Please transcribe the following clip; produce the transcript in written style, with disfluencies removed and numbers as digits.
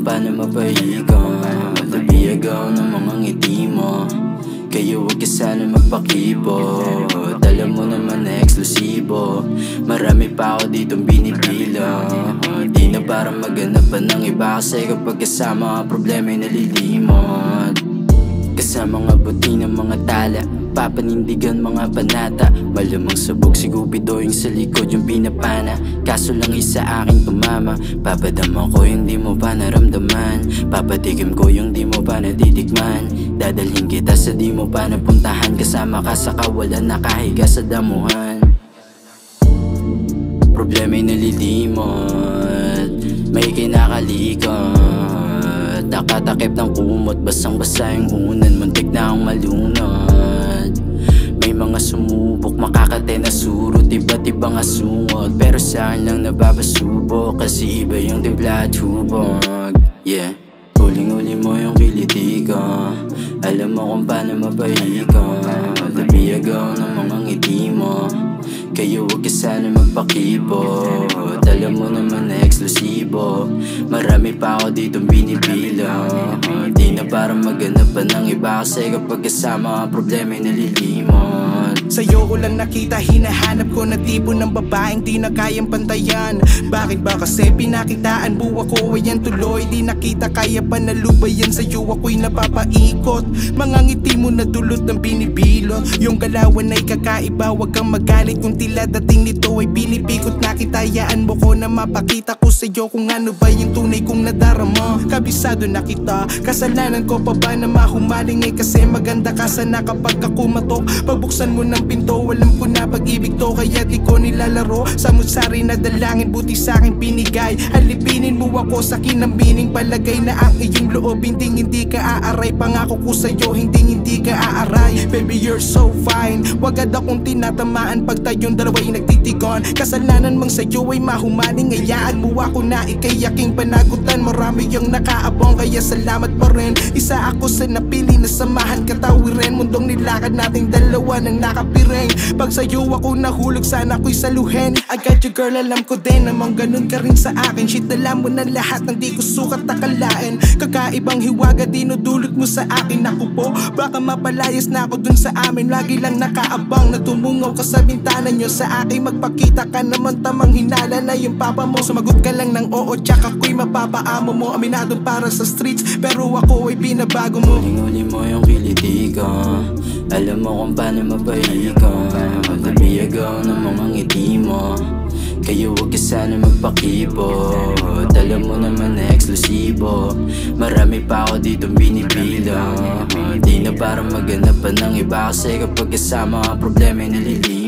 kung paano mapahigaw. Labiyagaw ng mga ngiti mo, kaya huwag ka sana magpakibot. Alam mo naman na eksklusibo, marami pa ako ditong binibilang. Di na parang maghanap pa ng iba, kasi kapag kasama ang problema'y nalilimot. Kasama nga buti ng mga tala, papanindigan mga panata. Malamang sabog si Cupido yung sa likod yung pinapana. Kaso lang isa aking tumama, papadama ko yung di mo pa naramdaman. Papatikim ko yung di mo pa natitikman. Dadalhin kita sa di mo pa napuntahan. Kasama ka sa kawalan, nakahiga sa damuhan. Problema'y nalilimot, may kinakalikot. Nakatakip ng kumot, basang-basa yung unan, muntik na ang malunod. May mga sumubok, makakate na surot, iba't ibang asungot. Pero saan lang nababasubok, kasi iba yung timpla at hubog. Yeah, huling-huli mo yung kiliti ko, alam mo kung paano mapahigaw. Labiyagaw ng mga ngiti mo, kaya huwag ka sana magpakibot. Alam mo naman na eksklusibo, marami pa ako ditong binibilang. Di na parang maghanap pa ng iba, kasi kapag kasama ang problema'y nalilimot. Sa'yo ko lang nakita, hinahanap ko na tipo ng babaeng di na kayang pantayan. Bakit ba kasi pinakitaan, buwa ko ayan tuloy. Di nakita kaya pa nalubayan, sa'yo ako'y napapaikot. Mga ngiti mo na dulot ng binibilo, yung galawan ay kakaiba, wag kang magalit kung tila dating nito ay binipikot. Nakitayaan mo ko na mapakita ko sa'yo kung ano ba yung tunay kong nadarama. Kabisado na kita, kasalanan ko pa ba na mahumaling ay kasi maganda ka sana kapag kumatok. Pagbuksan mo ng pinto, alam ko na pag-ibig to, kaya di ko nilalaro. Samut-sari na dalangin, buti sa'kin binigay. Alipinin mo ako sa kinambining, palagay na ang iyong loob hindi ka aaray. Pangako ko sa'yo, hindi ka aaray. Baby you're so fine, wagad akong tinatamaan pag tayong dalawa'y nagtitigon. Kasalanan mang sa'yo ay mahumaling, hayaan mo ako na ikay aking panagutan. Marami yung nakaabong, kaya salamat pa rin. Isa ako sa napili na samahan, katawirin. Mundong nilakad nating dalawa ng nakapiring. Pag sa'yo ako nahulog, sana ako'y saluhin. I got you girl, alam ko din namang ganun ka rin sa akin. Shit, alam mo na lahat ng di ko sukat akalain. Kakaibang hiwaga dinudulot mo sa akin. Ako po, baka mapalayas na ako dun sa amin. Lagi lang nakaabang na tumungaw ka sa bintana nyo. Sa akin magpakita ka naman, tamang hinala na yung papa mo. Sumagot ka lang ng oo, tsak ako'y mapapaamo mo. Aminado para sa streets, pero ako ay binabago mo. Huling-huli mo yung kiliti ko, alam mo kung paano mapahigaw. Labiyagaw ng mga ngiti mo, kaya huwag ka sana magpakibot. Alam mo naman na eksklusibo, marami pa ako ditong binibilang. Di na parang maghanap pa ng iba, kasi kapag kasama ang problema'y nalilimot.